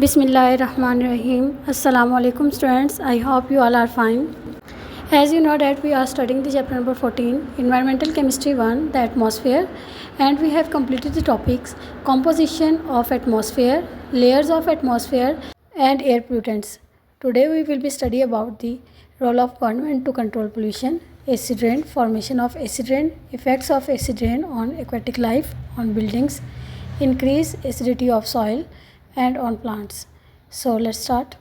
Bismillahirrahmanirrahim. Assalamu alaikum students. I hope you all are fine. As you know that we are studying the chapter number 14, Environmental Chemistry 1, the atmosphere, and we have completed the topics composition of atmosphere, layers of atmosphere and air pollutants. Today we will be studying about the role of government to control pollution, acid rain, formation of acid rain, effects of acid rain on aquatic life, on buildings, increase acidity of soil and on plants. So let's start.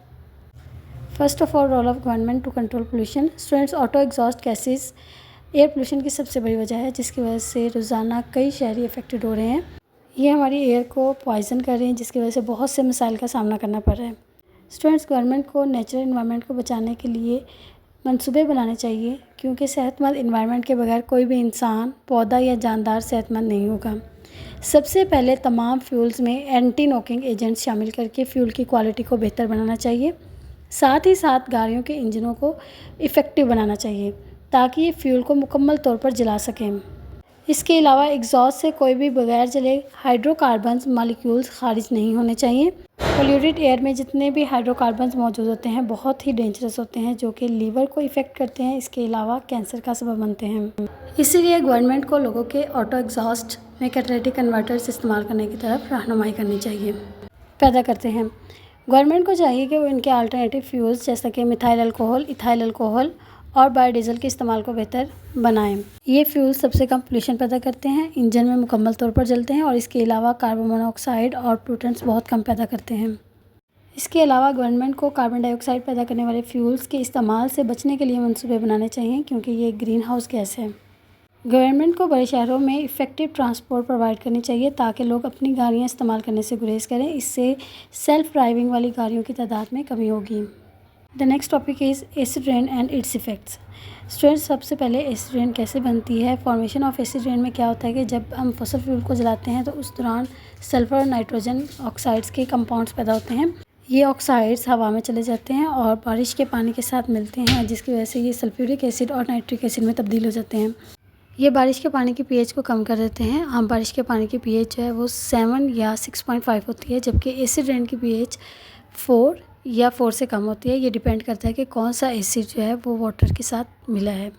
First of all role of government to control pollution. Students, auto exhaust gases air pollution की सबसे बड़ी वजह है जिसकी वजह से रोज़ाना कई शहरी अफेक्टेड हो रहे हैं. ये हमारी एयर को पॉइजन कर रहे हैं जिसकी वजह से बहुत से मसाइल का सामना करना पड़ रहा है. स्टूडेंट्स, गवर्नमेंट को नेचुरल इन्वायरमेंट को बचाने के लिए मंसूबे बनाने चाहिए क्योंकि सेहतमंद इन्वायरमेंट के बगैर कोई भी इंसान, पौधा या जानदार सेहतमंद नहीं होगा. सबसे पहले तमाम फ्यूल्स में एंटी नॉकिंग एजेंट्स शामिल करके फ्यूल की क्वालिटी को बेहतर बनाना चाहिए. साथ ही साथ गाड़ियों के इंजनों को इफ़ेक्टिव बनाना चाहिए ताकि ये फ्यूल को मुकम्मल तौर पर जला सकें. इसके अलावा एग्जॉस्ट से कोई भी बगैर जले हाइड्रोकार्बन्स मॉलिक्यूल्स खारिज नहीं होने चाहिए. पोल्यूटेड एयर में जितने भी हाइड्रोकार्बन्स मौजूद होते हैं बहुत ही डेंजरस होते हैं जो कि लीवर को इफ़ेक्ट करते हैं. इसके अलावा कैंसर का सबब बनते हैं. इसीलिए गवर्नमेंट को लोगों के ऑटो एग्जॉस्ट में कैटालिटिक कन्वर्टर्स इस्तेमाल करने की तरफ रहनुमाई करनी चाहिए. पैदा करते हैं. गवर्नमेंट को चाहिए कि वो इनके अल्टरनेटिव फ्यूल्स जैसा कि मिथाइल अल्कोहल, इथाइल अल्कोहल और बायोडीज़ल के इस्तेमाल को बेहतर बनाएं. ये फ्यूल्स सबसे कम पोल्यूशन पैदा करते हैं, इंजन में मुकम्मल तौर पर जलते हैं और इसके अलावा कार्बन मोनोऑक्साइड और पोल्यूटेंट्स बहुत कम पैदा करते हैं. इसके अलावा गवर्नमेंट को कार्बन डाइऑक्साइड पैदा करने वाले फ्यूल्स के इस्तेमाल से बचने के लिए मंसूबे बनाने चाहिए क्योंकि ये ग्रीन हाउस गैस है. गवर्नमेंट को बड़े शहरों में इफ़ेक्टिव ट्रांसपोर्ट प्रोवाइड करनी चाहिए ताकि लोग अपनी गाड़ियाँ इस्तेमाल करने से गुरेज करें. इससे सेल्फ ड्राइविंग वाली गाड़ियों की तादाद में कमी होगी. The next topic is acid rain and it's effects. Students, सबसे पहले एसिड रेन कैसे बनती है. फॉर्मेशन ऑफ एसिड रेन में क्या होता है कि जब हम फॉसिल फ्यूल को जलाते हैं तो उस दौरान सल्फ़र और नाइट्रोजन ऑक्साइड्स के कंपाउंड्स पैदा होते हैं. ये ऑक्साइड्स हवा में चले जाते हैं और बारिश के पानी के साथ मिलते हैं जिसकी वजह से ये सल्फ्यूरिक एसिड और नाइट्रिक एसिड में तब्दील हो जाते हैं. ये बारिश के पानी की पीएच को कम कर देते हैं. आम बारिश के पानी की पीएच जो है वो 7 या 6.5 होती है जबकि एसिड रेन की पीएच 4 या 4 से कम होती है. ये डिपेंड करता है कि कौन सा एसिड जो है वो वाटर के साथ मिला है.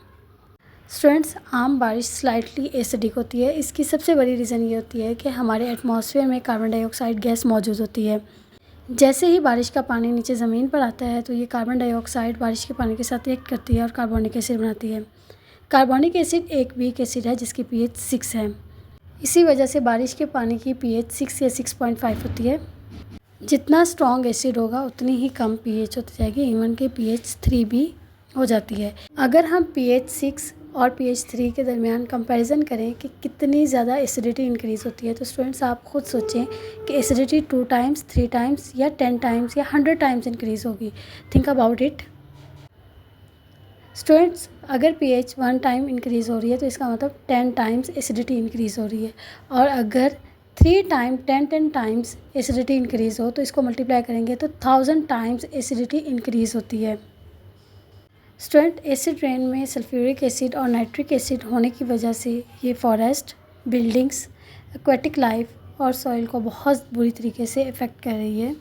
स्टूडेंट्स, आम बारिश स्लाइटली एसिडिक होती है. इसकी सबसे बड़ी रीज़न ये होती है कि हमारे एटमॉस्फेयर में कार्बन डाइऑक्साइड गैस मौजूद होती है. जैसे ही बारिश का पानी नीचे ज़मीन पर आता है तो ये कार्बन डाइऑक्साइड बारिश के पानी के साथ रिएक्ट करती है और कार्बोनिक एसिड बनाती है. कार्बोनिक एसिड एक वीक एसिड है जिसकी पीएच 6 है. इसी वजह से बारिश के पानी की पीएच 6 या 6.5 होती है. जितना स्ट्रॉन्ग एसिड होगा उतनी ही कम पीएच होती जाएगी. इवन के पीएच 3 भी हो जाती है. अगर हम पीएच 6 और पीएच 3 के दरमियान कंपैरिजन करें कि कितनी ज़्यादा एसिडिटी इंक्रीज़ होती है तो स्टूडेंट्स आप खुद सोचें कि एसिडिटी 2 टाइम्स, 3 टाइम्स या 10 टाइम्स या 100 टाइम्स इंक्रीज़ होगी. Think about it. स्टूडेंट्स, अगर पीएच 1 टाइम इंक्रीज़ हो रही है तो इसका मतलब 10 टाइम्स एसिडिटी इंक्रीज़ हो रही है. और अगर 3 टाइम 10 टाइम्स एसिडिटी इंक्रीज़ हो तो इसको मल्टीप्लाई करेंगे तो 1000 टाइम्स एसिडिटी इंक्रीज़ होती है. स्टूडेंट, एसिड रेन में सल्फ्यूरिक एसिड और नाइट्रिक एसिड होने की वजह से ये फॉरेस्ट, बिल्डिंग्स, एक्वेटिक लाइफ और सॉइल को बहुत बुरी तरीके से इफ़ेक्ट कर रही है.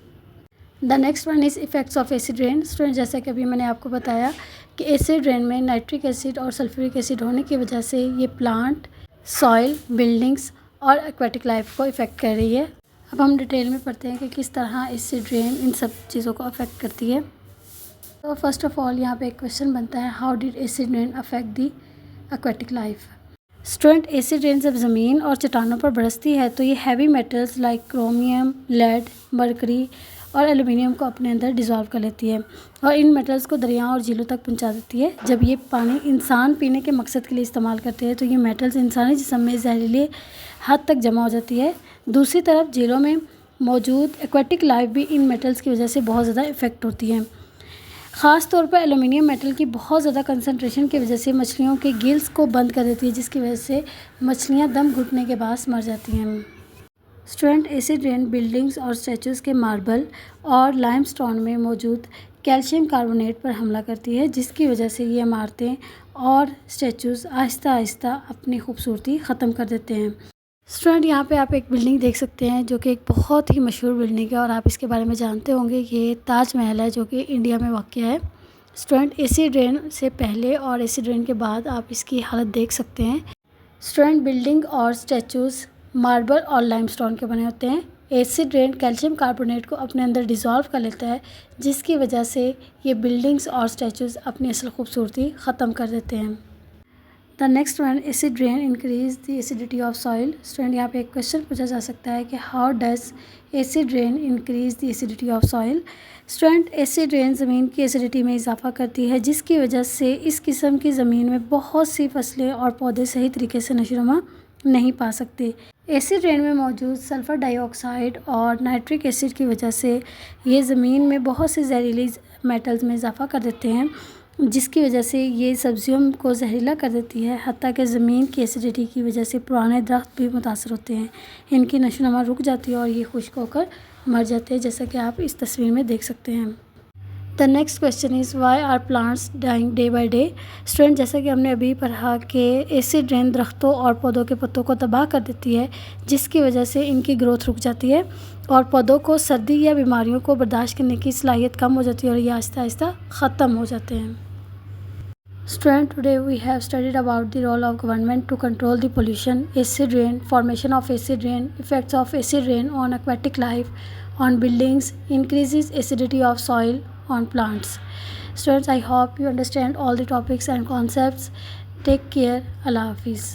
The next one is effects of acid rain. Student, जैसा कि अभी मैंने आपको बताया कि एसिड रेन में नाइट्रिक एसिड और सल्फ्यूरिक एसिड होने की वजह से ये प्लांट, सॉइल, बिल्डिंग्स और एक्वेटिक लाइफ को इफ़ेक्ट कर रही है. अब हम डिटेल में पढ़ते हैं कि किस तरह एसिड रेन इन सब चीज़ों को अफेक्ट करती है. तो फर्स्ट ऑफ ऑल यहाँ पे एक क्वेश्चन बनता है, how did acid rain affect the aquatic life. Student, acid rain जब ज़मीन और चट्टानों पर बरसती है तो ये heavy metals like chromium, lead, mercury और एल्युमिनियम को अपने अंदर डिज़ोल्व कर लेती है और इन मेटल्स को दरियाओं और झीलों तक पहुंचा देती है. जब ये पानी इंसान पीने के मकसद के लिए इस्तेमाल करते हैं तो ये मेटल्स इंसानी जिस्म में जहरीले हद तक जमा हो जाती है. दूसरी तरफ झीलों में मौजूद एक्वेटिक लाइफ भी इन मेटल्स की वजह से बहुत ज़्यादा इफ़ेक्ट होती है. ख़ास तौर पर एल्युमिनियम मेटल की बहुत ज़्यादा कंसनट्रेशन की वजह से मछलियों के गिल्स को बंद कर देती है जिसकी वजह से मछलियाँ दम घुटने के बाद मर जाती हैं. स्टूडेंट, एसिड रेन बिल्डिंग्स और स्टैचूज़ के मार्बल और लाइमस्टोन में मौजूद कैल्शियम कार्बोनेट पर हमला करती है जिसकी वजह से ये इमारतें और स्टैचूज़ आहिस्ता आहिस्ता अपनी खूबसूरती ख़त्म कर देते हैं. स्टूडेंट यहाँ पे आप एक बिल्डिंग देख सकते हैं जो कि एक बहुत ही मशहूर बिल्डिंग है और आप इसके बारे में जानते होंगे। ये ताजमहल है जो कि इंडिया में वाक़ है। स्टूडेंट एसी ड्रेन से पहले और एसी ड्रेन के बाद आप इसकी हालत देख सकते हैं। स्टूडेंट बिल्डिंग और स्टैचूज़ मार्बल और लाइमस्टोन के बने होते हैं। एसी ड्रेन कैल्शियम कार्बोनेट को अपने अंदर डिज़ोल्व कर लेता है, जिसकी वजह से ये बिल्डिंग्स और स्टैचूज़ अपनी असल खूबसूरती ख़त्म कर देते हैं। The next one, acid drain increase the acidity of soil. Student यहाँ पे एक क्वेश्चन पूछा जा सकता है कि how does acid rain increase the acidity of soil. Student acid rain ज़मीन की एसिडिटी में इजाफा करती है, जिसकी वजह से इस किस्म की ज़मीन में बहुत सी फसलें और पौधे सही तरीके से नशोनुमा नहीं पा सकते। एसिड रेन में मौजूद सल्फ़र डाइऑक्साइड और नाइट्रिक एसिड की वजह से ये ज़मीन में बहुत से जहरीली मेटल्स में इजाफा कर देते हैं, जिसकी वजह से ये सब्जियों को जहरीला कर देती है। हत्ता कि ज़मीन की एसिडिटी की वजह से पुराने दरख्त भी मुतासर होते हैं, इनकी नशोनुमा रुक जाती है और ये खुश्क होकर मर जाते हैं, जैसा कि आप इस तस्वीर में देख सकते हैं। The next question is why are plants dying day by day. Student, जैसा कि हमने अभी पढ़ा कि एसिड रेन दरख्तों और पौधों के पत्तों को तबाह कर देती है, जिसकी वजह से इनकी ग्रोथ रुक जाती है और पौधों को सर्दी या बीमारियों को बर्दाश्त करने की सलाहियत कम हो जाती है और ये आहिस्ता आहिस्ता ख़त्म हो जाते हैं। Student, today we have studied about the role of government to control the pollution, acid rain, formation of acid rain, effects of acid rain on aquatic life, on buildings, increases acidity of soil, on plants. Students, I hope you understand all the topics and concepts. Take care. Allah Hafiz.